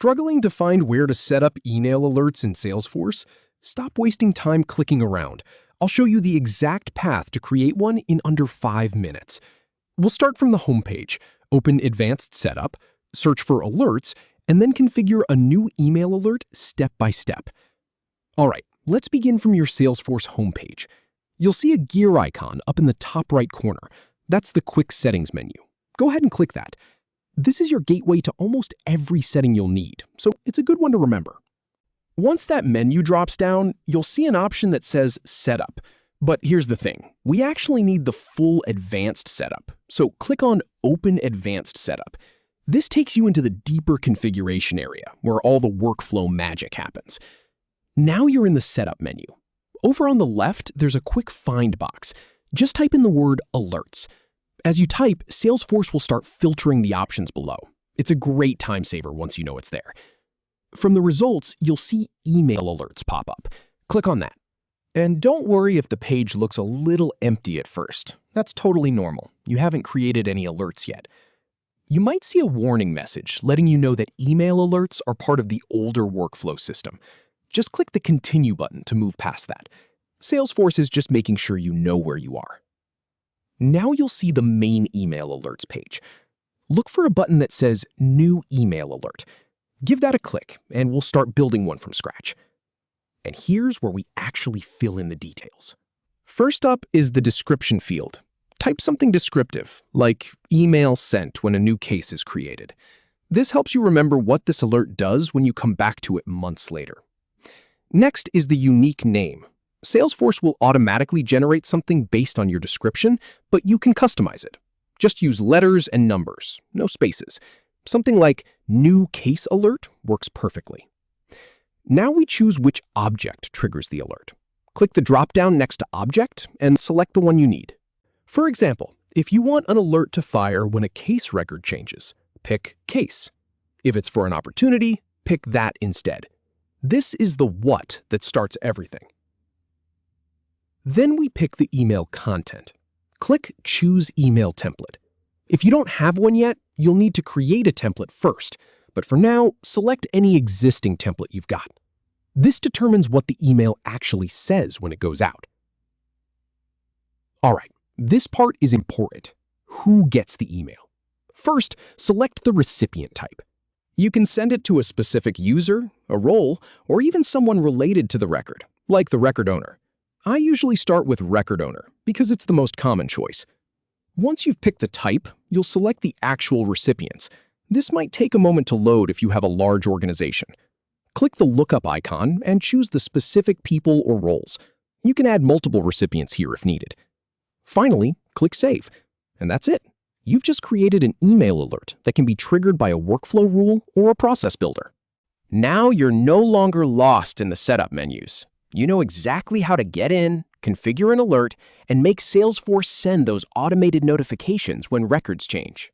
Struggling to find where to set up email alerts in Salesforce? Stop wasting time clicking around. I'll show you the exact path to create one in under 5 minutes. We'll start from the homepage, open Advanced Setup, search for Alerts, and then configure a new email alert step by step. All right, let's begin from your Salesforce homepage. You'll see a gear icon up in the top right corner. That's the Quick Settings menu. Go ahead and click that. This is your gateway to almost every setting you'll need, so it's a good one to remember. Once that menu drops down, you'll see an option that says Setup. But here's the thing, we actually need the full Advanced Setup, so click on Open Advanced Setup. This takes you into the deeper configuration area, where all the workflow magic happens. Now you're in the Setup menu. Over on the left, there's a quick Find box. Just type in the word Alerts. As you type, Salesforce will start filtering the options below. It's a great time saver once you know it's there. From the results, you'll see email alerts pop up. Click on that. And don't worry if the page looks a little empty at first. That's totally normal. You haven't created any alerts yet. You might see a warning message letting you know that email alerts are part of the older workflow system. Just click the Continue button to move past that. Salesforce is just making sure you know where you are. Now you'll see the main email alerts page. Look for a button that says New Email Alert. Give that a click, and we'll start building one from scratch. And here's where we actually fill in the details. First up is the description field. Type something descriptive, like email sent when a new case is created. This helps you remember what this alert does when you come back to it months later. Next is the unique name. Salesforce will automatically generate something based on your description, but you can customize it. Just use letters and numbers, no spaces. Something like New Case Alert works perfectly. Now we choose which object triggers the alert. Click the drop-down next to Object and select the one you need. For example, if you want an alert to fire when a case record changes, pick Case. If it's for an opportunity, pick that instead. This is the what that starts everything. Then we pick the email content. Click Choose Email Template. If you don't have one yet, you'll need to create a template first, but for now, select any existing template you've got. This determines what the email actually says when it goes out. All right, this part is important. Who gets the email? First, select the recipient type. You can send it to a specific user, a role, or even someone related to the record, like the record owner. I usually start with record owner because it's the most common choice. Once you've picked the type, you'll select the actual recipients. This might take a moment to load if you have a large organization. Click the lookup icon and choose the specific people or roles. You can add multiple recipients here if needed. Finally, click Save. And that's it. You've just created an email alert that can be triggered by a workflow rule or a process builder. Now you're no longer lost in the setup menus. You know exactly how to get in, configure an alert, and make Salesforce send those automated notifications when records change.